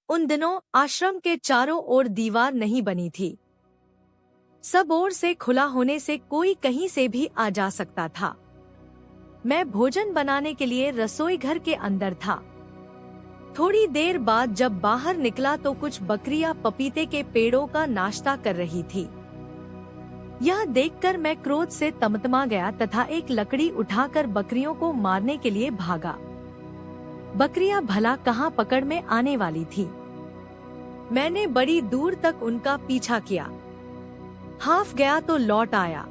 उन दिनों आश्रम के चारों ओर दीवार नहीं बनी थी। सब ओर से खुला होने से कोई कहीं से भी आ जा सकता था। मैं भोजन बनाने के लिए रसोई घर के अंदर था। थोड़ी देर बाद जब बाहर निकला तो कुछ बकरियां पपीते के पेड़ों का नाश्ता कर रही थी। यह देखकर मैं क्रोध से तमतमा गया तथा एक लकड़ी उठाकर बकरियों को मारने के लिए भागा। बकरियां भला कहां पकड़ में आने वाली थी। मैंने बड़ी दूर तक उनका पीछा किया। हाफ गया तो लौट आया।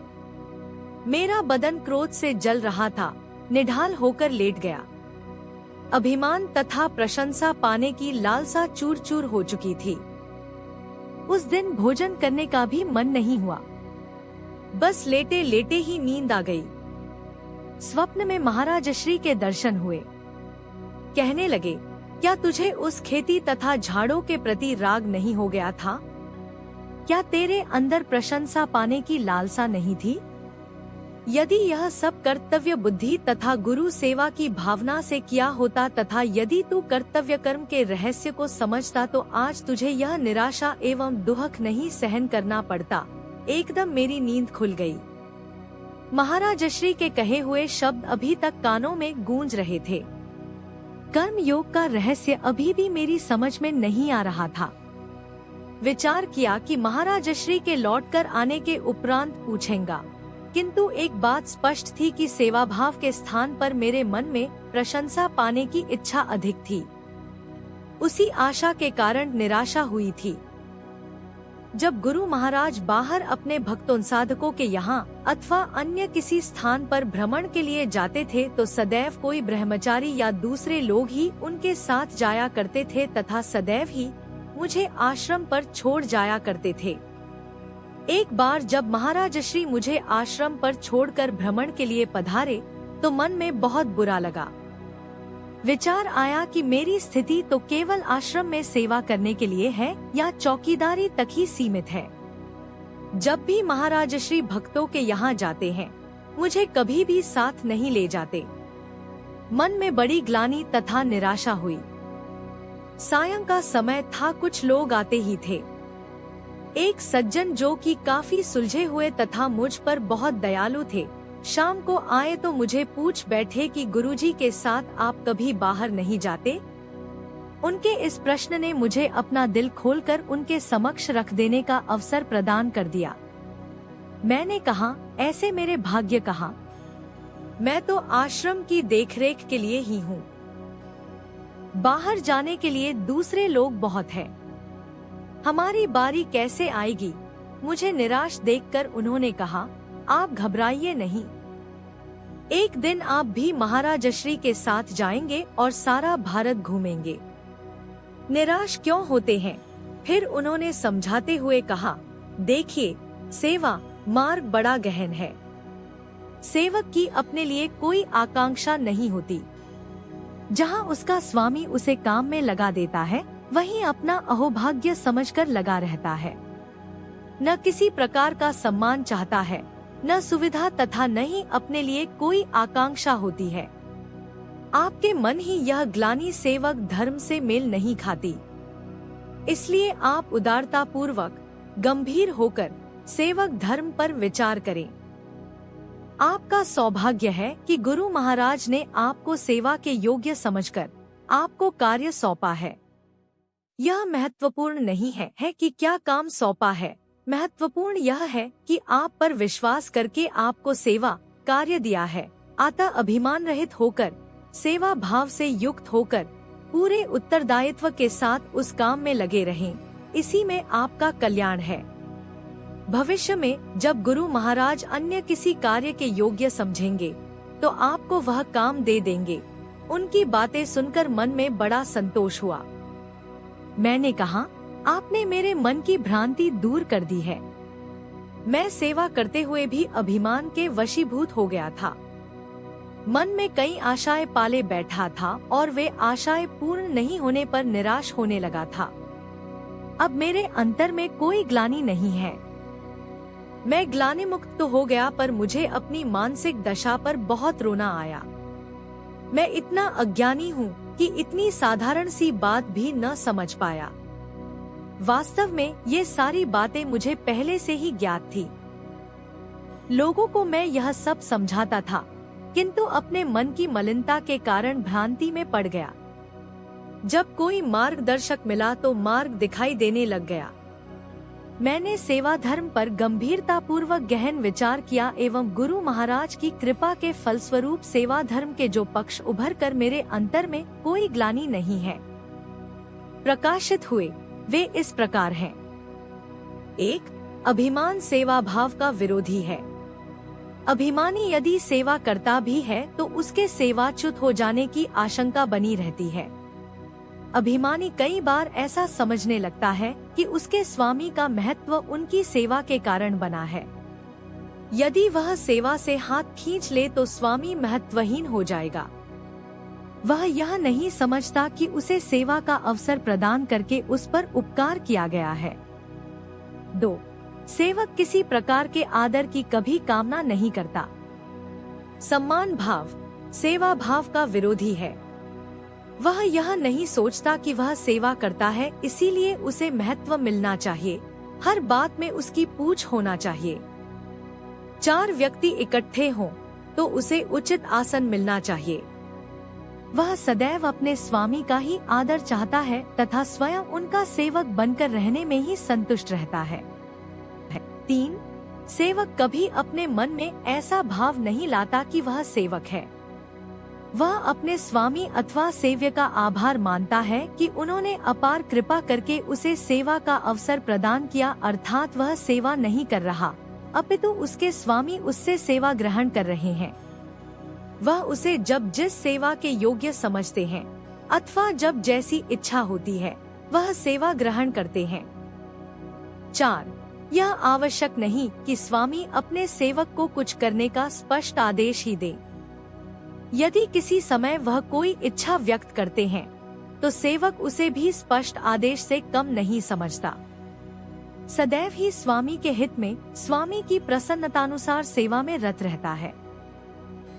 मेरा बदन क्रोध से जल रहा था। निढाल होकर लेट गया। अभिमान तथा प्रशंसा पाने की लालसा चूर चूर हो चुकी थी। उस दिन भोजन करने का भी मन नहीं हुआ। बस लेटे लेटे ही नींद आ गई। स्वप्न में महाराज श्री के दर्शन हुए। कहने लगे, क्या तुझे उस खेती तथा झाड़ों के प्रति राग नहीं हो गया था? क्या तेरे अंदर प्रशंसा पाने की लालसा नहीं थी? यदि यह सब कर्तव्य बुद्धि तथा गुरु सेवा की भावना से किया होता तथा यदि तू कर्तव्य कर्म के रहस्य को समझता तो आज तुझे यह निराशा एवं दुख नहीं सहन करना पड़ता। एकदम मेरी नींद खुल गई। महाराज श्री के कहे हुए शब्द अभी तक कानों में गूंज रहे थे। कर्म योग का रहस्य अभी भी मेरी समझ में नहीं आ रहा था। विचार किया कि महाराज श्री के लौटकर आने के उपरांत पूछेंगा, किंतु एक बात स्पष्ट थी कि सेवा भाव के स्थान पर मेरे मन में प्रशंसा पाने की इच्छा अधिक थी। उसी आशा के कारण निराशा हुई थी। जब गुरु महाराज बाहर अपने भक्तों साधकों के यहाँ अथवा अन्य किसी स्थान पर भ्रमण के लिए जाते थे तो सदैव कोई ब्रह्मचारी या दूसरे लोग ही उनके साथ जाया करते थे तथा सदैव ही मुझे आश्रम पर छोड़ जाया करते थे। एक बार जब महाराज श्री मुझे आश्रम पर छोड़कर भ्रमण के लिए पधारे तो मन में बहुत बुरा लगा। विचार आया कि मेरी स्थिति तो केवल आश्रम में सेवा करने के लिए है या चौकीदारी तक ही सीमित है। जब भी महाराज श्री भक्तों के यहाँ जाते हैं मुझे कभी भी साथ नहीं ले जाते। मन में बड़ी ग्लानि तथा निराशा हुई। सायं का समय था। कुछ लोग आते ही थे। एक सज्जन जो कि काफी सुलझे हुए तथा मुझ पर बहुत दयालु थे, शाम को आए तो मुझे पूछ बैठे कि गुरुजी के साथ आप कभी बाहर नहीं जाते? उनके इस प्रश्न ने मुझे अपना दिल खोलकर उनके समक्ष रख देने का अवसर प्रदान कर दिया। मैंने कहा, ऐसे मेरे भाग्य कहाँ। मैं तो आश्रम की देखरेख के लिए ही हूँ। बाहर जाने के लिए दूसरे लोग बहुत हैं। हमारी बारी कैसे आएगी? मुझे निराश देखकर उन्होंने कहा, आप घबराइए नहीं। एक दिन आप भी महाराज श्री के साथ जाएंगे और सारा भारत घूमेंगे। निराश क्यों होते हैं? फिर उन्होंने समझाते हुए कहा, देखिए, सेवा मार्ग बड़ा गहन है। सेवक की अपने लिए कोई आकांक्षा नहीं होती। जहाँ उसका स्वामी उसे काम में लगा देता है वहीं अपना अहोभाग्य समझकर लगा रहता है। न किसी प्रकार का सम्मान चाहता है, न सुविधा तथा न ही अपने लिए कोई आकांक्षा होती है। आपके मन ही यह ग्लानि सेवक धर्म से मेल नहीं खाती। इसलिए आप उदारता पूर्वक गंभीर होकर सेवक धर्म पर विचार करें। आपका सौभाग्य है कि गुरु महाराज ने आपको सेवा के योग्य समझकर आपको कार्य सौंपा है। यह महत्वपूर्ण नहीं है कि क्या काम सौंपा है। महत्वपूर्ण यह है कि आप पर विश्वास करके आपको सेवा कार्य दिया है। अतः अभिमान रहित होकर, सेवा भाव से युक्त होकर पूरे उत्तरदायित्व के साथ उस काम में लगे रहें। इसी में आपका कल्याण है। भविष्य में जब गुरु महाराज अन्य किसी कार्य के योग्य समझेंगे तो आपको वह काम दे देंगे। उनकी बातें सुनकर मन में बड़ा संतोष हुआ। मैंने कहा, आपने मेरे मन की भ्रांति दूर कर दी है। मैं सेवा करते हुए भी अभिमान के वशीभूत हो गया था। मन में कई आशाएं पाले बैठा था और वे आशाएं पूर्ण नहीं होने पर निराश होने लगा था। अब मेरे अंतर में कोई ग्लानि नहीं है। मैं ग्लानि मुक्त तो हो गया पर मुझे अपनी मानसिक दशा पर बहुत रोना आया। मैं इतना अज्ञानी हूँ कि इतनी साधारण सी बात भी न समझ पाया। वास्तव में ये सारी बातें मुझे पहले से ही ज्ञात थी। लोगों को मैं यह सब समझाता था, किंतु अपने मन की मलिनता के कारण भ्रांति में पड़ गया। जब कोई मार्गदर्शक मिला तो मार्ग दिखाई देने लग गया। मैंने सेवा धर्म पर गंभीरता पूर्वक गहन विचार किया एवं गुरु महाराज की कृपा के फलस्वरूप सेवा धर्म के जो पक्ष उभर कर मेरे अंतर में कोई ग्लानि नहीं है प्रकाशित हुए, वे इस प्रकार हैं। 1. अभिमान सेवा भाव का विरोधी है। अभिमानी यदि सेवा करता भी है तो उसके सेवाच्युत हो जाने की आशंका बनी रहती है। अभिमानी कई बार ऐसा समझने लगता है कि उसके स्वामी का महत्व उनकी सेवा के कारण बना है। यदि वह सेवा से हाथ खींच ले तो स्वामी महत्वहीन हो जाएगा। वह यह नहीं समझता कि उसे सेवा का अवसर प्रदान करके उस पर उपकार किया गया है। 2. सेवक किसी प्रकार के आदर की कभी कामना नहीं करता। सम्मान भाव सेवा भाव का विरोधी है। वह यह नहीं सोचता कि वह सेवा करता है इसीलिए उसे महत्व मिलना चाहिए, हर बात में उसकी पूछ होना चाहिए। 4 व्यक्ति इकट्ठे हों तो उसे उचित आसन मिलना चाहिए। वह सदैव अपने स्वामी का ही आदर चाहता है तथा स्वयं उनका सेवक बनकर रहने में ही संतुष्ट रहता है। 3. सेवक कभी अपने मन में ऐसा भाव नहीं लाता कि वह सेवक है। वह अपने स्वामी अथवा सेव्य का आभार मानता है कि उन्होंने अपार कृपा करके उसे सेवा का अवसर प्रदान किया, अर्थात वह सेवा नहीं कर रहा अपितु उसके स्वामी उससे सेवा ग्रहण कर रहे हैं। वह उसे जब जिस सेवा के योग्य समझते हैं अथवा जब जैसी इच्छा होती है वह सेवा ग्रहण करते हैं। 4. यह आवश्यक नहीं कि स्वामी अपने सेवक को कुछ करने का स्पष्ट आदेश ही दे। यदि किसी समय वह कोई इच्छा व्यक्त करते हैं तो सेवक उसे भी स्पष्ट आदेश से कम नहीं समझता। सदैव ही स्वामी के हित में, स्वामी की प्रसन्नतानुसार सेवा में रत रहता है।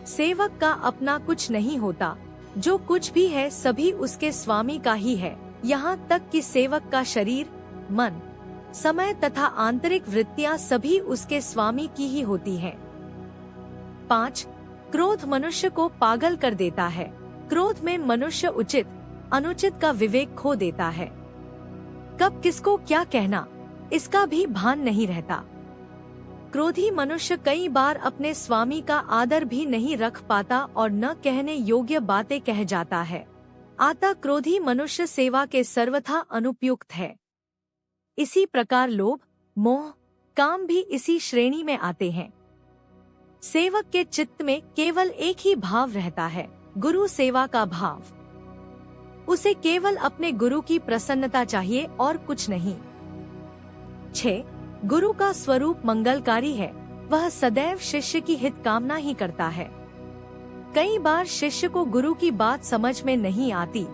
सेवक का अपना कुछ नहीं होता, जो कुछ भी है सभी उसके स्वामी का ही है, यहाँ तक कि सेवक का शरीर, मन, समय तथा आंतरिक वृत्तियाँ सभी उसके स्वामी की ही होती हैं। 5. क्रोध मनुष्य को पागल कर देता है। क्रोध में मनुष्य उचित अनुचित का विवेक खो देता है। कब किसको क्या कहना इसका भी भान नहीं रहता। क्रोधी मनुष्य कई बार अपने स्वामी का आदर भी नहीं रख पाता और न कहने योग्य बातें कह जाता है। अतः क्रोधी मनुष्य सेवा के सर्वथा अनुपयुक्त है। इसी प्रकार लोभ, मोह, काम भी इसी श्रेणी में आते हैं। सेवक के चित्त में केवल एक ही भाव रहता है, गुरु सेवा का भाव। उसे केवल अपने गुरु की प्रसन्नता चाहिए और कुछ नहीं। 6. गुरु का स्वरूप मंगलकारी है। वह सदैव शिष्य की हित कामना ही करता है। कई बार शिष्य को गुरु की बात समझ में नहीं आती,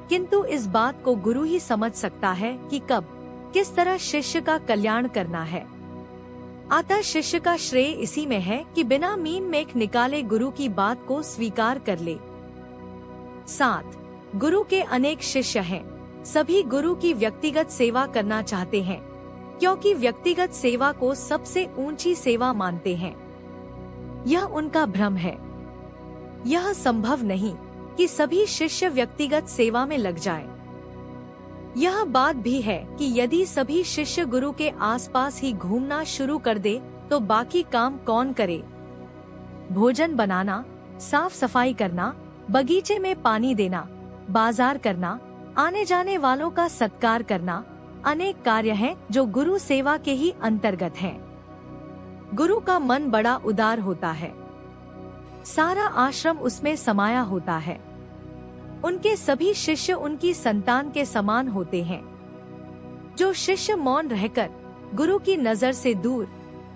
किंतु इस बात को गुरु ही समझ सकता है कि कब किस तरह शिष्य का कल्याण करना है। अतः शिष्य का श्रेय इसी में है कि बिना मीन मेख निकाले गुरु की बात को स्वीकार कर ले। 7. गुरु के अनेक शिष्य हैं। सभी गुरु की व्यक्तिगत सेवा करना चाहते हैं, क्योंकि व्यक्तिगत सेवा को सबसे ऊंची सेवा मानते हैं। यह उनका भ्रम है। यह संभव नहीं कि सभी शिष्य व्यक्तिगत सेवा में लग जाएं। यह बात भी है कि यदि सभी शिष्य गुरु के आसपास ही घूमना शुरू कर दे तो बाकी काम कौन करे? भोजन बनाना, साफ सफाई करना, बगीचे में पानी देना, बाजार करना, आने जाने वालों का सत्कार करना, अनेक कार्य हैं जो गुरु सेवा के ही अंतर्गत हैं। गुरु का मन बड़ा उदार होता है। सारा आश्रम उसमें समाया होता है। उनके सभी शिष्य उनकी संतान के समान होते हैं। जो शिष्य मौन रहकर गुरु की नजर से दूर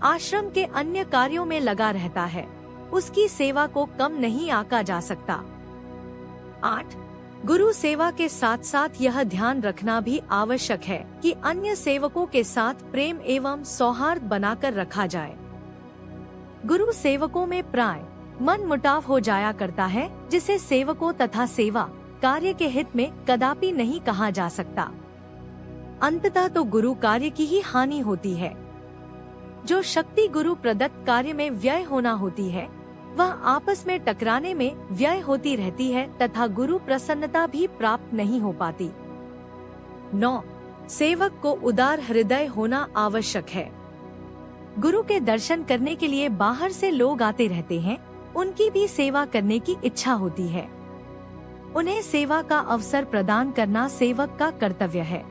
आश्रम के अन्य कार्यों में लगा रहता है, उसकी सेवा को कम नहीं आंका जा सकता। 8. गुरु सेवा के साथ साथ यह ध्यान रखना भी आवश्यक है कि अन्य सेवकों के साथ प्रेम एवं सौहार्द बनाकर रखा जाए। गुरु सेवकों में प्राय मन मुटाव हो जाया करता है, जिसे सेवकों तथा सेवा कार्य के हित में कदापि नहीं कहा जा सकता। अंततः तो गुरु कार्य की ही हानि होती है। जो शक्ति गुरु प्रदत्त कार्य में व्यय होना होती है, वह आपस में टकराने में व्यय होती रहती है तथा गुरु प्रसन्नता भी प्राप्त नहीं हो पाती। 9. सेवक को उदार हृदय होना आवश्यक है। गुरु के दर्शन करने के लिए बाहर से लोग आते रहते हैं, उनकी भी सेवा करने की इच्छा होती है। उन्हें सेवा का अवसर प्रदान करना सेवक का कर्तव्य है।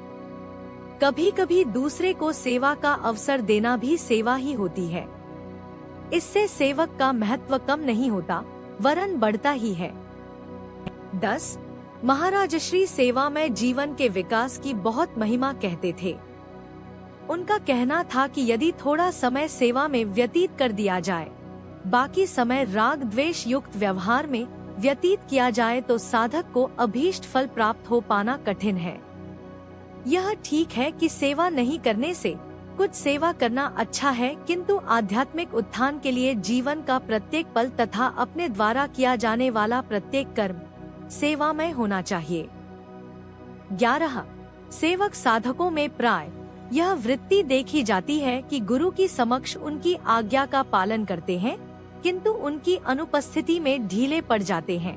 कभी कभी दूसरे को सेवा का अवसर देना भी सेवा ही होती है। इससे सेवक का महत्व कम नहीं होता, वरन बढ़ता ही है। 10. महाराज श्री सेवा में जीवन के विकास की बहुत महिमा कहते थे। उनका कहना था कि यदि थोड़ा समय सेवा में व्यतीत कर दिया जाए, बाकी समय राग द्वेष युक्त व्यवहार में व्यतीत किया जाए तो साधक को अभीष्ट फल प्राप्त हो पाना कठिन है। यह ठीक है कि सेवा नहीं करने से कुछ सेवा करना अच्छा है, किंतु आध्यात्मिक उत्थान के लिए जीवन का प्रत्येक पल तथा अपने द्वारा किया जाने वाला प्रत्येक कर्म सेवामय होना चाहिए। 11. सेवक साधकों में प्राय यह वृत्ति देखी जाती है कि गुरु की समक्ष उनकी आज्ञा का पालन करते हैं, किंतु उनकी अनुपस्थिति में ढीले पड़ जाते हैं।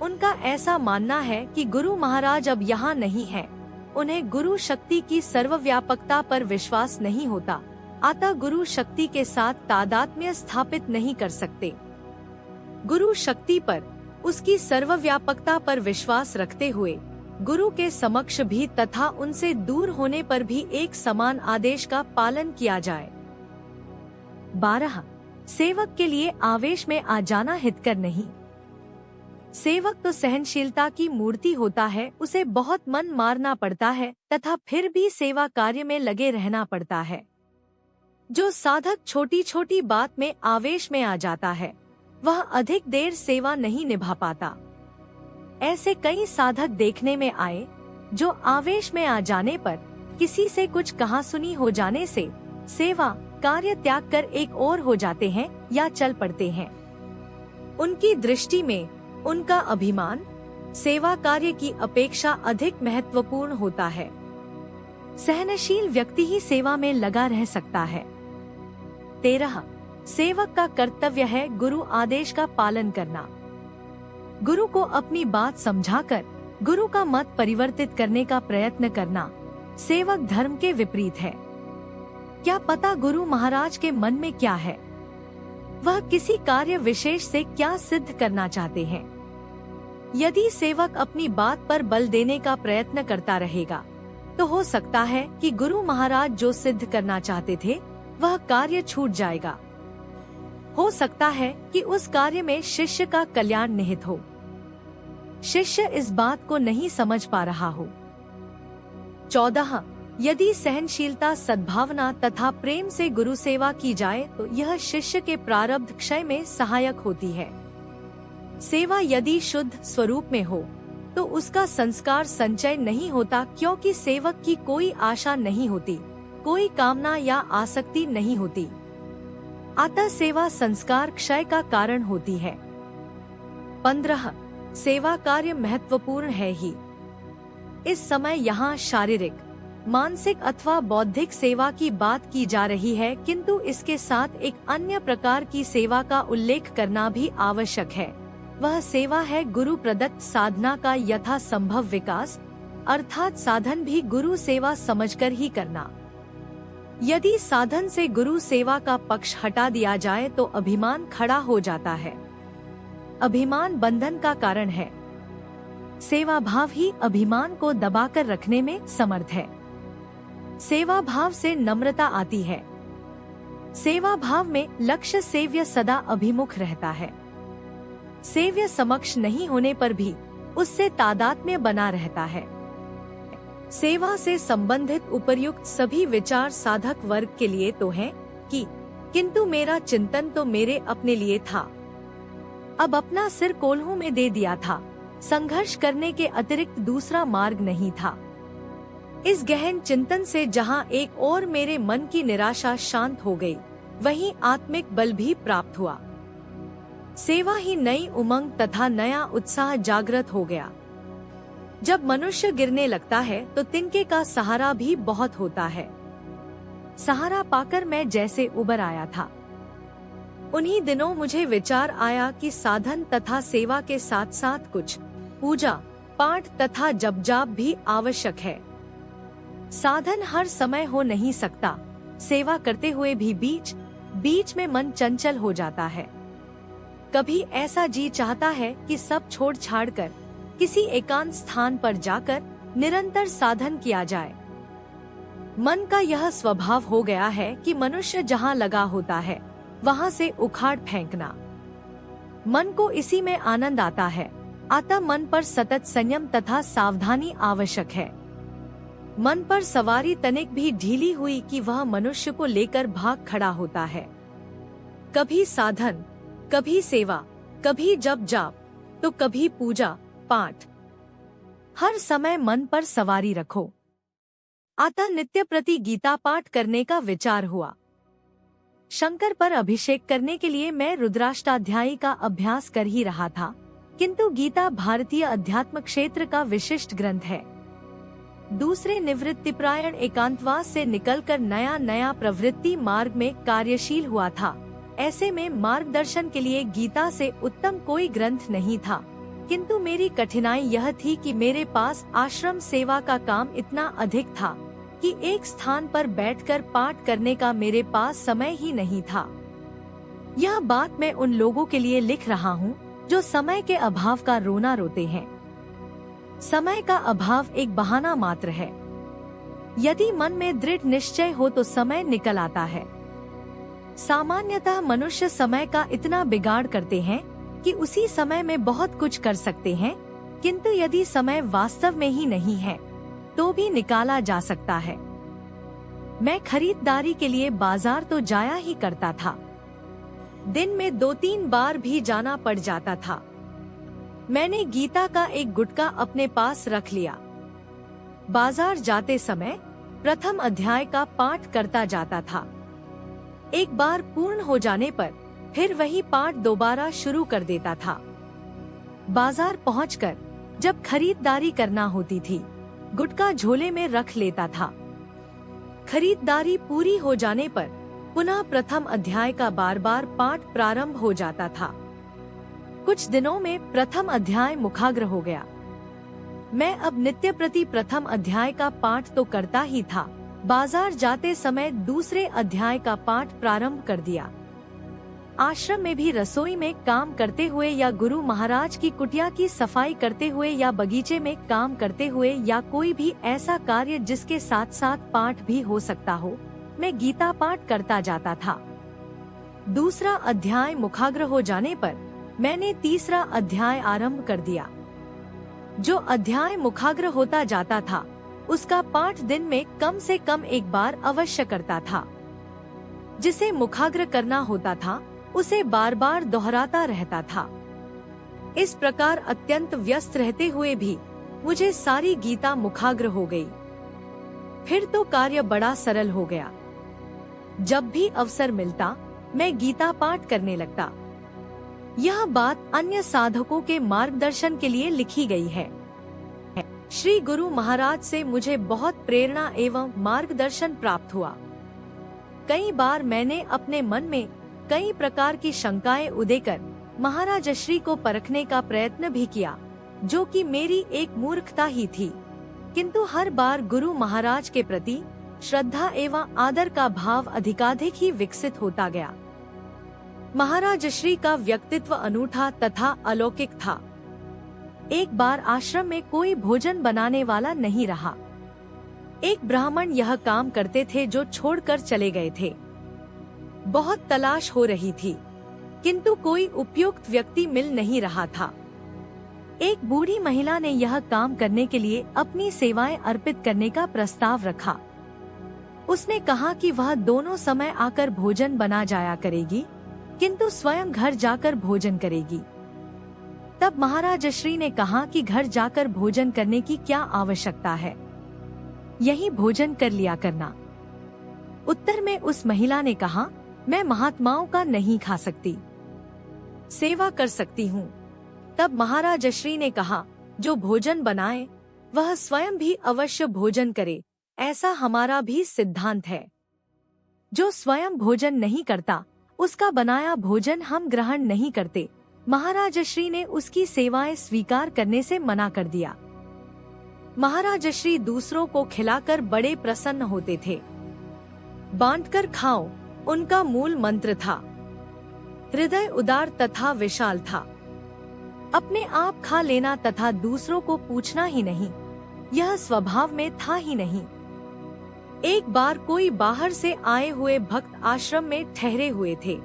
उनका ऐसा मानना है कि गुरु महाराज अब यहाँ नहीं है। उन्हें गुरु शक्ति की सर्वव्यापकता पर विश्वास नहीं होता, अतः गुरु शक्ति के साथ तादात्म्य स्थापित नहीं कर सकते। गुरु शक्ति पर, उसकी सर्वव्यापकता पर विश्वास रखते हुए गुरु के समक्ष भी तथा उनसे दूर होने पर भी एक समान आदेश का पालन किया जाए। 12. सेवक के लिए आवेश में आ जाना हितकर नहीं। सेवक तो सहनशीलता की मूर्ति होता है, उसे बहुत मन मारना पड़ता है तथा फिर भी सेवा कार्य में लगे रहना पड़ता है। जो साधक छोटी छोटी बात में आवेश में आ जाता है, वह अधिक देर सेवा नहीं निभा पाता। ऐसे कई साधक देखने में आए जो आवेश में आ जाने पर किसी से कुछ कहासुनी हो जाने से सेवा कार्य त्याग कर एक और हो जाते हैं या चल पड़ते हैं। उनकी दृष्टि में उनका अभिमान सेवा कार्य की अपेक्षा अधिक महत्वपूर्ण होता है। सहनशील व्यक्ति ही सेवा में लगा रह सकता है। 13. सेवक का कर्तव्य है गुरु आदेश का पालन करना। गुरु को अपनी बात समझाकर गुरु का मत परिवर्तित करने का प्रयत्न करना सेवक धर्म के विपरीत है। क्या पता गुरु महाराज के मन में क्या है, वह किसी कार्य विशेष से क्या सिद्ध करना चाहते हैं। यदि सेवक अपनी बात पर बल देने का प्रयत्न करता रहेगा तो हो सकता है कि गुरु महाराज जो सिद्ध करना चाहते थे वह कार्य छूट जाएगा। हो सकता है कि उस कार्य में शिष्य का कल्याण निहित हो। शिष्य इस बात को नहीं समझ पा रहा हो। 14. यदि सहनशीलता, सद्भावना तथा प्रेम से गुरु सेवा की जाए तो यह शिष्य के प्रारब्ध क्षय में सहायक होती है। सेवा यदि शुद्ध स्वरूप में हो तो उसका संस्कार संचय नहीं होता, क्योंकि सेवक की कोई आशा नहीं होती, कोई कामना या आसक्ति नहीं होती। अतः सेवा संस्कार क्षय का कारण होती है। 15. सेवा कार्य महत्वपूर्ण है ही। इस समय यहाँ शारीरिक, मानसिक अथवा बौद्धिक सेवा की बात की जा रही है, किंतु इसके साथ एक अन्य प्रकार की सेवा का उल्लेख करना भी आवश्यक है। वह सेवा है गुरु प्रदत्त साधना का यथा संभव विकास, अर्थात साधन भी गुरु सेवा समझकर ही करना। यदि साधन से गुरु सेवा का पक्ष हटा दिया जाए तो अभिमान खड़ा हो जाता है। अभिमान बंधन का कारण है। सेवा भाव ही अभिमान को दबाकर रखने में समर्थ है। सेवा भाव से नम्रता आती है। सेवा भाव में लक्ष्य सेव्य सदा अभिमुख रहता है। सेव्य समक्ष नहीं होने पर भी उससे तादात्म्य बना रहता है। सेवा से संबंधित उपर्युक्त सभी विचार साधक वर्ग के लिए तो हैं कि किंतु मेरा चिंतन तो मेरे अपने लिए था, अब अपना सिर कोल्हू में दे दिया था, संघर्ष करने के अतिरिक्त दूसरा मार्ग नहीं था। इस गहन चिंतन से जहाँ एक और मेरे मन की निराशा शांत हो गई, वहीं आत्मिक बल भी प्राप्त हुआ। सेवा ही नई उमंग तथा नया उत्साह जागृत हो गया। जब मनुष्य गिरने लगता है तो तिनके का सहारा भी बहुत होता है। सहारा पाकर मैं जैसे उबर आया था। उन्हीं दिनों मुझे विचार आया कि साधन तथा सेवा के साथ साथ कुछ पूजा पाठ तथा जप जाप भी आवश्यक है। साधन हर समय हो नहीं सकता, सेवा करते हुए भी बीच बीच में मन चंचल हो जाता है। कभी ऐसा जी चाहता है कि सब छोड़ छाड़ कर किसी एकांत स्थान पर जाकर निरंतर साधन किया जाए। मन का यह स्वभाव हो गया है कि मनुष्य जहाँ लगा होता है वहाँ से उखाड़ फेंकना। मन को इसी में आनंद आता है, अतः मन पर सतत संयम तथा सावधानी आवश्यक है। मन पर सवारी तनिक भी ढीली हुई कि वह मनुष्य को लेकर भाग खड़ा होता है। कभी साधन, कभी सेवा, कभी जप जाप, तो कभी पूजा पाठ। हर समय मन पर सवारी रखो। अतः नित्य प्रति गीता पाठ करने का विचार हुआ। शंकर पर अभिषेक करने के लिए मैं रुद्राष्टाध्यायी का अभ्यास कर ही रहा था, किंतु गीता भारतीय अध्यात्म क्षेत्र का विशिष्ट ग्रंथ है। दूसरे निवृत्तिपरायण एकांतवास से निकलकर नया नया प्रवृत्ति मार्ग में कार्यशील हुआ था। ऐसे में मार्गदर्शन के लिए गीता से उत्तम कोई ग्रंथ नहीं था, किंतु मेरी कठिनाई यह थी कि मेरे पास आश्रम सेवा का काम इतना अधिक था कि एक स्थान पर बैठकर पाठ करने का मेरे पास समय ही नहीं था। यह बात मैं उन लोगों के लिए लिख रहा हूँ जो समय के अभाव का रोना रोते हैं। समय का अभाव एक बहाना मात्र है। यदि मन में दृढ़ निश्चय हो तो समय निकल आता है। सामान्यतः मनुष्य समय का इतना बिगाड़ करते हैं कि उसी समय में बहुत कुछ कर सकते हैं, किंतु यदि समय वास्तव में ही नहीं है तो भी निकाला जा सकता है। मैं खरीदारी के लिए बाजार तो जाया ही करता था। दिन में 2-3 बार भी जाना पड़ जाता था। मैंने गीता का एक गुटका अपने पास रख लिया। बाजार जाते समय प्रथम अध्याय का पाठ करता जाता था। एक बार पूर्ण हो जाने पर फिर वही पाठ दोबारा शुरू कर देता था। बाजार पहुंचकर जब खरीदारी करना होती थी, गुटका झोले में रख लेता था। खरीदारी पूरी हो जाने पर पुनः प्रथम अध्याय का बार बार पाठ प्रारंभ हो जाता था। कुछ दिनों में प्रथम अध्याय मुखाग्र हो गया। मैं अब नित्य प्रति प्रथम अध्याय का पाठ तो करता ही था, बाजार जाते समय दूसरे अध्याय का पाठ प्रारंभ कर दिया। आश्रम में भी रसोई में काम करते हुए या गुरु महाराज की कुटिया की सफाई करते हुए या बगीचे में काम करते हुए या कोई भी ऐसा कार्य जिसके साथ साथ पाठ भी हो सकता हो, मैं गीता पाठ करता जाता था। दूसरा अध्याय मुखाग्र हो जाने पर मैंने तीसरा अध्याय आरंभ कर दिया। जो अध्याय मुखाग्र होता जाता था उसका पाठ दिन में कम से कम एक बार अवश्य करता था। जिसे मुखाग्र करना होता था उसे बार बार दोहराता रहता था। इस प्रकार अत्यंत व्यस्त रहते हुए भी मुझे सारी गीता मुखाग्र हो गई। फिर तो कार्य बड़ा सरल हो गया। जब भी अवसर मिलता मैं गीता पाठ करने लगता। यह बात अन्य साधकों के मार्गदर्शन के लिए लिखी गई है। श्री गुरु महाराज से मुझे बहुत प्रेरणा एवं मार्गदर्शन प्राप्त हुआ। कई बार मैंने अपने मन में कई प्रकार की शंकाएं उदय कर महाराज श्री को परखने का प्रयत्न भी किया, जो कि मेरी एक मूर्खता ही थी, किंतु हर बार गुरु महाराज के प्रति श्रद्धा एवं आदर का भाव अधिकाधिक ही विकसित होता गया। महाराज श्री का व्यक्तित्व अनूठा तथा अलौकिक था। एक बार आश्रम में कोई भोजन बनाने वाला नहीं रहा। एक ब्राह्मण यह काम करते थे जो छोड़कर चले गए थे। बहुत तलाश हो रही थी, किंतु कोई उपयुक्त व्यक्ति मिल नहीं रहा था। एक बूढ़ी महिला ने यह काम करने के लिए अपनी सेवाएं अर्पित करने का प्रस्ताव रखा। उसने कहा कि वह दोनों समय आकर भोजन बना जाया करेगी, किंतु स्वयं घर जाकर भोजन करेगी। तब महाराज श्री ने कहा कि घर जाकर भोजन करने की क्या आवश्यकता है, यही भोजन कर लिया करना। उत्तर में उस महिला ने कहा, मैं महात्माओं का नहीं खा सकती। सेवा कर सकती हूँ। तब महाराज श्री ने कहा, जो भोजन बनाए वह स्वयं भी अवश्य भोजन करे, ऐसा हमारा भी सिद्धांत है। जो स्वयं भोजन नहीं करता उसका बनाया भोजन हम ग्रहण नहीं करते। महाराज श्री ने उसकी सेवाएं स्वीकार करने से मना कर दिया। महाराज श्री दूसरों को खिलाकर बड़े प्रसन्न होते थे। बांटकर खाओ उनका मूल मंत्र था। हृदय उदार तथा विशाल था। अपने आप खा लेना तथा दूसरों को पूछना ही नहीं, यह स्वभाव में था ही नहीं। एक बार कोई बाहर से आए हुए भक्त आश्रम में ठहरे हुए थे।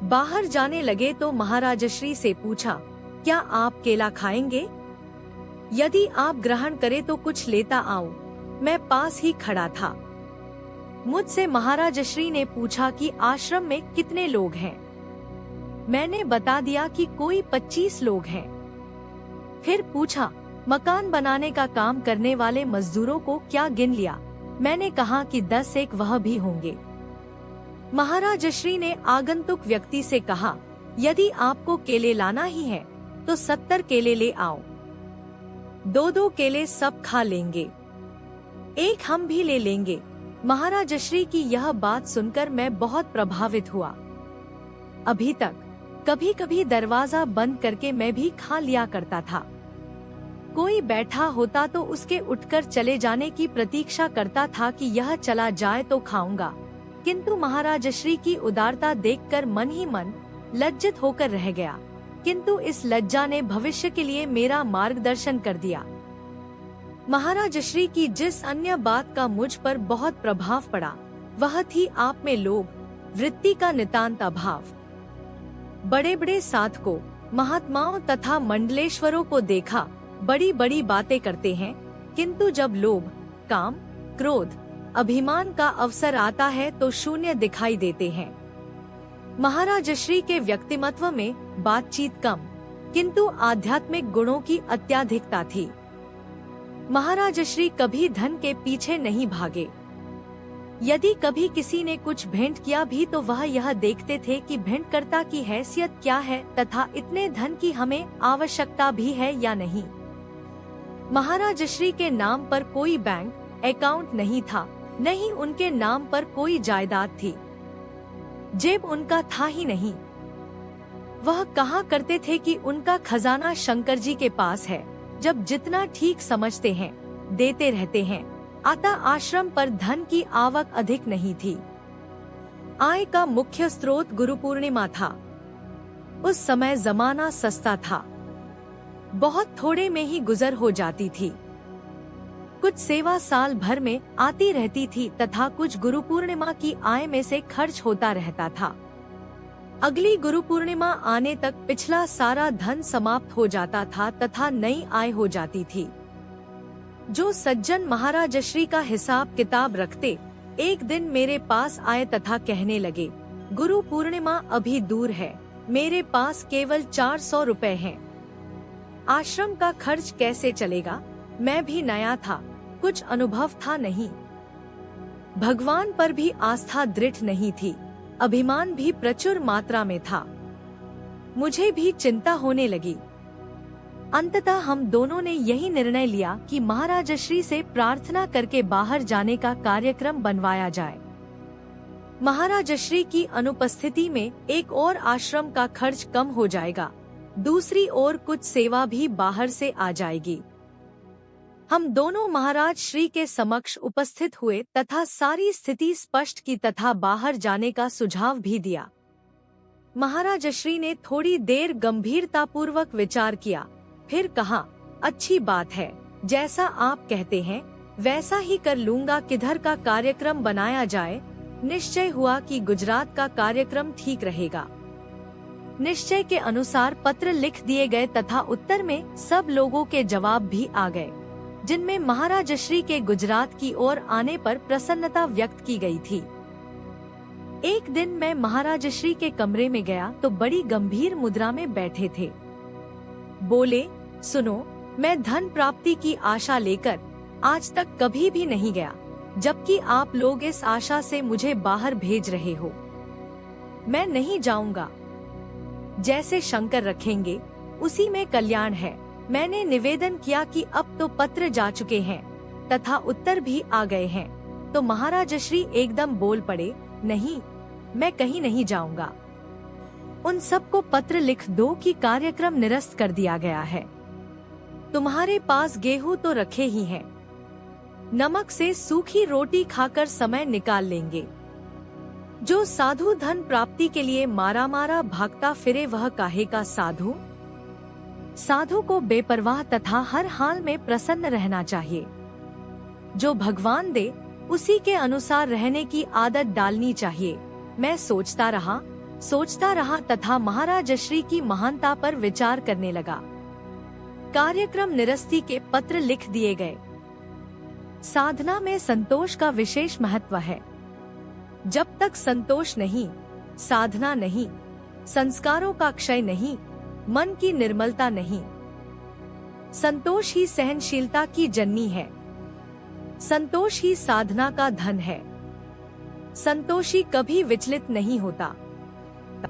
बाहर जाने लगे तो महाराज श्री से पूछा, क्या आप केला खाएंगे? यदि आप ग्रहण करें तो कुछ लेता आऊं। मैं पास ही खड़ा था। मुझसे महाराज श्री ने पूछा कि आश्रम में कितने लोग हैं। मैंने बता दिया कि कोई 25 लोग हैं। फिर पूछा, मकान बनाने का काम करने वाले मजदूरों को क्या गिन लिया? मैंने कहा कि 10 एक वह भी होंगे। महाराज श्री ने आगंतुक व्यक्ति से कहा, यदि आपको केले लाना ही है तो 70 केले ले आओ। 2-2 केले सब खा लेंगे, एक हम भी ले लेंगे। महाराज श्री की यह बात सुनकर मैं बहुत प्रभावित हुआ। अभी तक कभी कभी दरवाजा बंद करके मैं भी खा लिया करता था। कोई बैठा होता तो उसके उठकर चले जाने की प्रतीक्षा करता था कि यह चला जाए तो खाऊंगा, किंतु महाराज श्री की उदारता देखकर मन ही मन लज्जित होकर रह गया। किंतु इस लज्जा ने भविष्य के लिए मेरा मार्गदर्शन कर दिया। महाराज श्री की जिस अन्य बात का मुझ पर बहुत प्रभाव पड़ा वह थी आप में लोभ वृत्ति का नितांत अभाव। बड़े बड़े साधकों, महात्माओं तथा मंडलेश्वरों को देखा, बड़ी बड़ी बातें करते हैं, किंतु जब लोभ, काम, क्रोध, अभिमान का अवसर आता है तो शून्य दिखाई देते हैं। महाराज श्री के व्यक्तिमत्व में बातचीत कम, किंतु आध्यात्मिक गुणों की अत्याधिकता थी। महाराज श्री कभी धन के पीछे नहीं भागे। यदि कभी किसी ने कुछ भेंट किया भी तो वह यह देखते थे कि भेंटकर्ता की हैसियत क्या है तथा इतने धन की हमें आवश्यकता भी है या नहीं। महाराज श्री के नाम पर कोई बैंक अकाउंट नहीं था, न ही उनके नाम पर कोई जायदाद थी। जेब उनका था ही नहीं। वह कहा करते थे कि उनका खजाना शंकर जी के पास है, जब जितना ठीक समझते हैं देते रहते हैं। अतः आश्रम पर धन की आवक अधिक नहीं थी। आय का मुख्य स्रोत गुरु पूर्णिमा था। उस समय जमाना सस्ता था, बहुत थोड़े में ही गुजर हो जाती थी। कुछ सेवा साल भर में आती रहती थी तथा कुछ गुरु पूर्णिमा की आय में से खर्च होता रहता था। अगली गुरु पूर्णिमा आने तक पिछला सारा धन समाप्त हो जाता था तथा नई आय हो जाती थी। जो सज्जन महाराज श्री का हिसाब किताब रखते, एक दिन मेरे पास आए तथा कहने लगे, गुरु पूर्णिमा अभी दूर है, मेरे पास केवल 400 रुपए हैं। आश्रम का खर्च कैसे चलेगा? मैं भी नया था, कुछ अनुभव था नहीं। भगवान पर भी आस्था दृढ़ नहीं थी, अभिमान भी प्रचुर मात्रा में था। मुझे भी चिंता होने लगी। अंततः हम दोनों ने यही निर्णय लिया कि महाराज श्री से प्रार्थना करके बाहर जाने का कार्यक्रम बनवाया जाए। महाराज श्री की अनुपस्थिति में एक और आश्रम का खर्च कम हो जाएगा, दूसरी ओर कुछ सेवा भी बाहर से आ जाएगी। हम दोनों महाराज श्री के समक्ष उपस्थित हुए तथा सारी स्थिति स्पष्ट की तथा बाहर जाने का सुझाव भी दिया। महाराज श्री ने थोड़ी देर गंभीरतापूर्वक विचार किया, फिर कहा, अच्छी बात है, जैसा आप कहते हैं वैसा ही कर लूंगा। किधर का कार्यक्रम बनाया जाए? निश्चय हुआ कि गुजरात का कार्यक्रम ठीक रहेगा। निश्चय के अनुसार पत्र लिख दिए गए तथा उत्तर में सब लोगों के जवाब भी आ गए, जिनमें महाराज श्री के गुजरात की ओर आने पर प्रसन्नता व्यक्त की गई थी। एक दिन मैं महाराज श्री के कमरे में गया तो बड़ी गंभीर मुद्रा में बैठे थे। बोले, सुनो, मैं धन प्राप्ति की आशा लेकर आज तक कभी भी नहीं गया, जबकि आप लोग इस आशा से मुझे बाहर भेज रहे हो। मैं नहीं जाऊंगा। जैसे शंकर रखेंगे उसी में कल्याण है। मैंने निवेदन किया कि अब तो पत्र जा चुके हैं तथा उत्तर भी आ गए हैं। तो महाराज श्री एकदम बोल पड़े, नहीं, मैं कहीं नहीं जाऊंगा। उन सबको पत्र लिख दो कि कार्यक्रम निरस्त कर दिया गया है। तुम्हारे पास गेहूं तो रखे ही हैं, नमक से सूखी रोटी खाकर समय निकाल लेंगे। जो साधु धन प्राप्ति के लिए मारा मारा भागता फिरे वह काहे का साधु। साधु को बेपरवाह तथा हर हाल में प्रसन्न रहना चाहिए। जो भगवान दे उसी के अनुसार रहने की आदत डालनी चाहिए। मैं सोचता रहा तथा महाराज श्री की महानता पर विचार करने लगा। कार्यक्रम निरस्ती के पत्र लिख दिए गए। साधना में संतोष का विशेष महत्व है। जब तक संतोष नहीं, साधना नहीं, संस्कारों का क्षय नहीं, मन की निर्मलता नहीं। संतोष ही सहनशीलता की जननी है। संतोष ही साधना का धन है। संतोषी कभी विचलित नहीं होता।